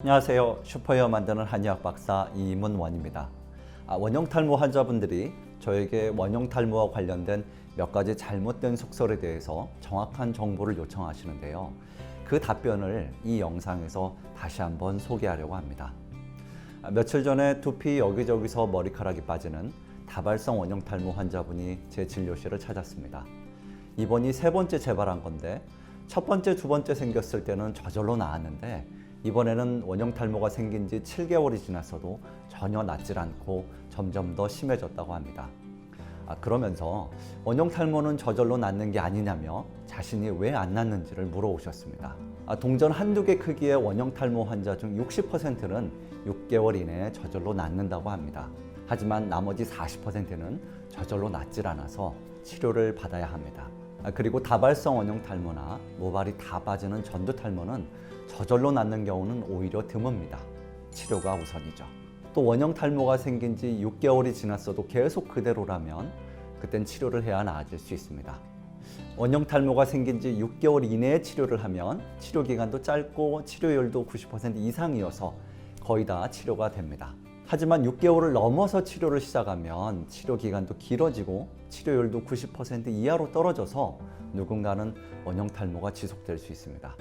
안녕하세요. 슈퍼헤어 만드는 한의학 박사 이문원입니다. 원형 탈모 환자분들이 저에게 원형 탈모와 관련된 몇 가지 잘못된 속설에 대해서 정확한 정보를 요청하시는데요. 그 답변을 이 영상에서 다시 한번 소개하려고 합니다. 며칠 전에 두피 여기저기서 머리카락이 빠지는 다발성 원형 탈모 환자분이 제 진료실을 찾았습니다. 이번이 세 번째 재발한 건데 첫 번째, 두 번째 생겼을 때는 저절로 나았는데 이번에는 원형 탈모가 생긴 지 7개월이 지났어도 전혀 낫질 않고 점점 더 심해졌다고 합니다. 그러면서 원형 탈모는 저절로 낫는 게 아니냐며 자신이 왜 안 낫는지를 물어오셨습니다. 동전 한두 개 크기의 원형 탈모 환자 중 60%는 6개월 이내에 저절로 낫는다고 합니다. 하지만 나머지 40%는 저절로 낫질 않아서 치료를 받아야 합니다. 그리고 다발성 원형 탈모나 모발이 다 빠지는 전두 탈모는 저절로 낫는 경우는 오히려 드뭅니다. 치료가 우선이죠. 또 원형 탈모가 생긴 지 6개월이 지났어도 계속 그대로라면 그땐 치료를 해야 나아질 수 있습니다. 원형 탈모가 생긴 지 6개월 이내에 치료를 하면 치료 기간도 짧고 치료율도 90% 이상이어서 거의 다 치료가 됩니다. 하지만 6개월을 넘어서 치료를 시작하면 치료 기간도 길어지고 치료율도 90% 이하로 떨어져서 누군가는 원형 탈모가 지속될 수 있습니다.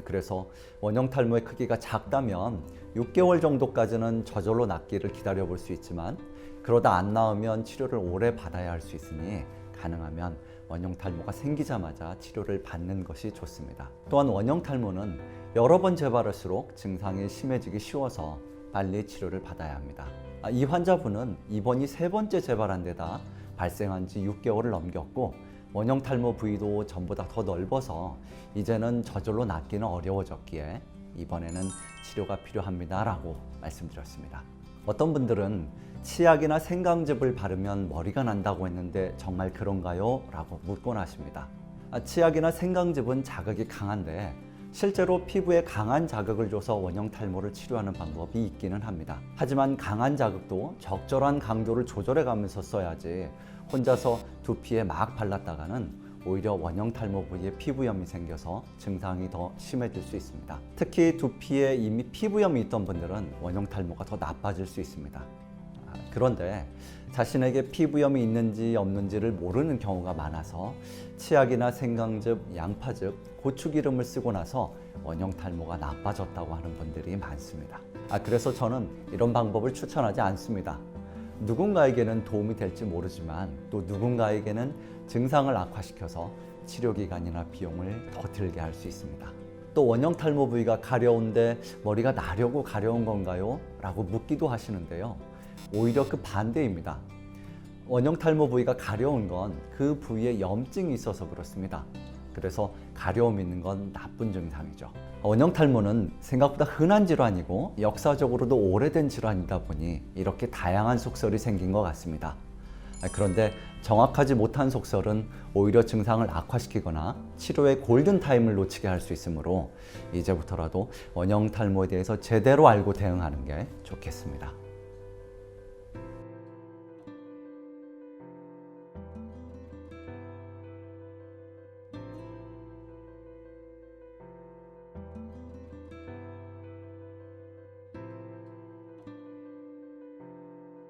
그래서 원형 탈모의 크기가 작다면 6개월 정도까지는 저절로 낫기를 기다려 볼 수 있지만 그러다 안 나으면 치료를 오래 받아야 할 수 있으니 가능하면 원형 탈모가 생기자마자 치료를 받는 것이 좋습니다. 또한 원형 탈모는 여러 번 재발할수록 증상이 심해지기 쉬워서 빨리 치료를 받아야 합니다. 이 환자분은 이번이 세 번째 재발한 데다 발생한 지 6개월을 넘겼고 원형 탈모 부위도 전보다 더 넓어서 이제는 저절로 낫기는 어려워졌기에 이번에는 치료가 필요합니다 라고 말씀드렸습니다. 어떤 분들은 치약이나 생강즙을 바르면 머리가 난다고 했는데 정말 그런가요? 라고 묻곤 하십니다. 치약이나 생강즙은 자극이 강한데 실제로 피부에 강한 자극을 줘서 원형 탈모를 치료하는 방법이 있기는 합니다. 하지만 강한 자극도 적절한 강도를 조절해 가면서 써야지 혼자서 두피에 막 발랐다가는 오히려 원형 탈모 부위에 피부염이 생겨서 증상이 더 심해질 수 있습니다. 특히 두피에 이미 피부염이 있던 분들은 원형 탈모가 더 나빠질 수 있습니다. 그런데 자신에게 피부염이 있는지 없는지를 모르는 경우가 많아서 치약이나 생강즙, 양파즙, 고추기름을 쓰고 나서 원형 탈모가 나빠졌다고 하는 분들이 많습니다. 그래서 저는 이런 방법을 추천하지 않습니다. 누군가에게는 도움이 될지 모르지만 또 누군가에게는 증상을 악화시켜서 치료기간이나 비용을 더 들게 할 수 있습니다. 또 원형 탈모 부위가 가려운데 머리가 나려고 가려운 건가요? 라고 묻기도 하시는데요. 오히려 그 반대입니다. 원형 탈모 부위가 가려운 건 그 부위에 염증이 있어서 그렇습니다. 그래서 가려움이 있는 건 나쁜 증상이죠. 원형 탈모는 생각보다 흔한 질환이고 역사적으로도 오래된 질환이다 보니 이렇게 다양한 속설이 생긴 것 같습니다. 그런데 정확하지 못한 속설은 오히려 증상을 악화시키거나 치료의 골든타임을 놓치게 할 수 있으므로 이제부터라도 원형 탈모에 대해서 제대로 알고 대응하는 게 좋겠습니다.